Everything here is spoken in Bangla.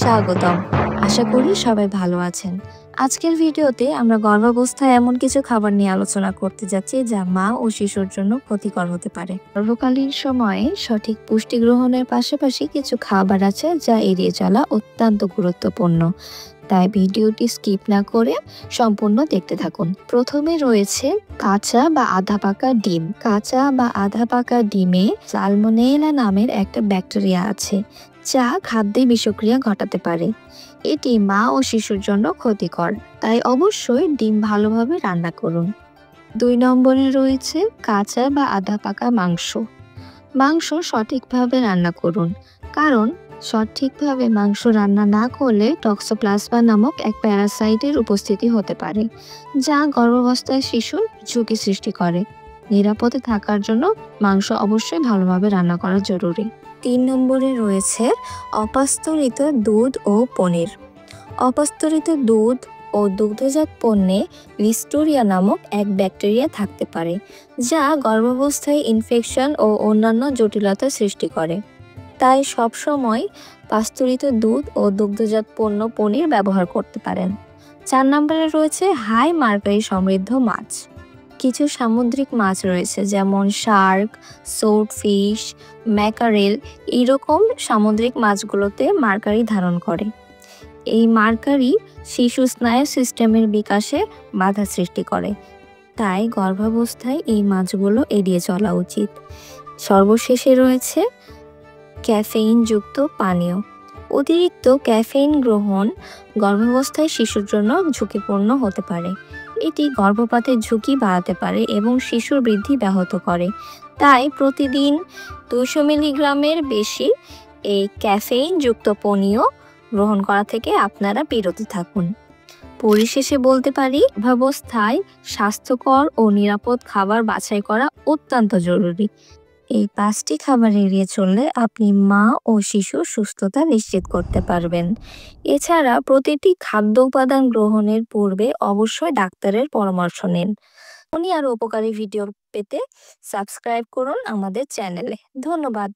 স্বাগতম। আশা করি সবাই ভালো আছেন। আজকের ভিডিওতে আমরা গর্ভাবস্থায় এমন কিছু খাবার নিয়ে আলোচনা করতে যাচ্ছি যা মা ও শিশুর জন্য ক্ষতিকর হতে পারে। গর্ভকালীন সময়ে সঠিক পুষ্টি গ্রহণের পাশাপাশি কিছু খাবার আছে যা এড়িয়ে চলা অত্যন্ত গুরুত্বপূর্ণ। তাই ভিডিওটি স্কিপ না করে সম্পূর্ণ দেখতে থাকুন। প্রথমে রয়েছে কাঁচা বা আধা পাকা ডিম। কাঁচা বা আধা পাকা ডিমে সালমোনেলা নামের একটা ব্যাকটেরিয়া আছে যা খাদ্যে বিষক্রিয়া ঘটাতে পারে। এটি মা ও শিশুর জন্য ক্ষতিকর, তাই অবশ্যই ডিম ভালোভাবে রান্না করুন। 2 নম্বরে রয়েছে কাঁচা বা আধা পাকা মাংস। মাংস সঠিকভাবে রান্না করুন, কারণ সঠিকভাবে মাংস রান্না না করলে টক্সোপ্লাজমা নামক এক প্যারাসাইটের উপস্থিতি হতে পারে, যা গর্ভাবস্থায় শিশুর ঝুঁকি সৃষ্টি করে। নিরাপদে থাকার জন্য মাংস অবশ্যই ভালোভাবে রান্না করা জরুরি। 3 নম্বরে রয়েছে অপাস্তরিত দুধ ও পনির। অপাস্তরিত দুধ ও দুগ্ধজাত পণ্যে লিস্টেরিয়া নামক এক ব্যাকটেরিয়া থাকতে পারে, যা গর্ভাবস্থায় ইনফেকশন ও অন্যান্য জটিলতা সৃষ্টি করে। তাই সবসময় পাস্তুরিত দুধ ও দুগ্ধজাত পণ্য পনির ব্যবহার করতে পারেন। 4 নম্বরে রয়েছে হাই মার্কারি সমৃদ্ধ মাছ। কিছু সামুদ্রিক মাছ রয়েছে যেমন শার্ক, সোর্ডফিশ, ম্যাকারেল। এইরকম সামুদ্রিক মাছগুলোতে মার্কারি ধারণ করে। এই মার্কারি শিশু স্নায়ু সিস্টেমের বিকাশে বাধা সৃষ্টি করে, তাই গর্ভাবস্থায় এই মাছগুলো এড়িয়ে চলা উচিত। সর্বশেষে রয়েছে ক্যাফেইনযুক্ত পানীয়। অতিরিক্ত ক্যাফেইন গ্রহণ গর্ভাবস্থায় শিশুর জন্য ঝুঁকিপূর্ণ হতে পারে। এটি গর্ভপাতের ঝুঁকি বাড়াতে পারে এবং শিশুর বৃদ্ধি ব্যাহত করে। তাই প্রতিদিন 200 মিলিগ্রামের বেশি এই ক্যাফেইনযুক্ত পানীয় গ্রহণ করা থেকে আপনারা বিরত থাকুন। পরিশেষে বলতে পারি, গর্ভাবস্থায় স্বাস্থ্যকর ও নিরাপদ খাবার বাছাই করা অত্যন্ত জরুরি। এই 5টি খাবার এড়িয়ে চললে আপনি মা ও শিশুর সুস্থতা নিশ্চিত করতে পারবেন। এছাড়া প্রতিটি খাদ্য উপাদান গ্রহণের পূর্বে অবশ্যই ডাক্তারের পরামর্শ নিন। উনি আরও উপকারী ভিডিও পেতে সাবস্ক্রাইব করুন আমাদের চ্যানেলে। ধন্যবাদ।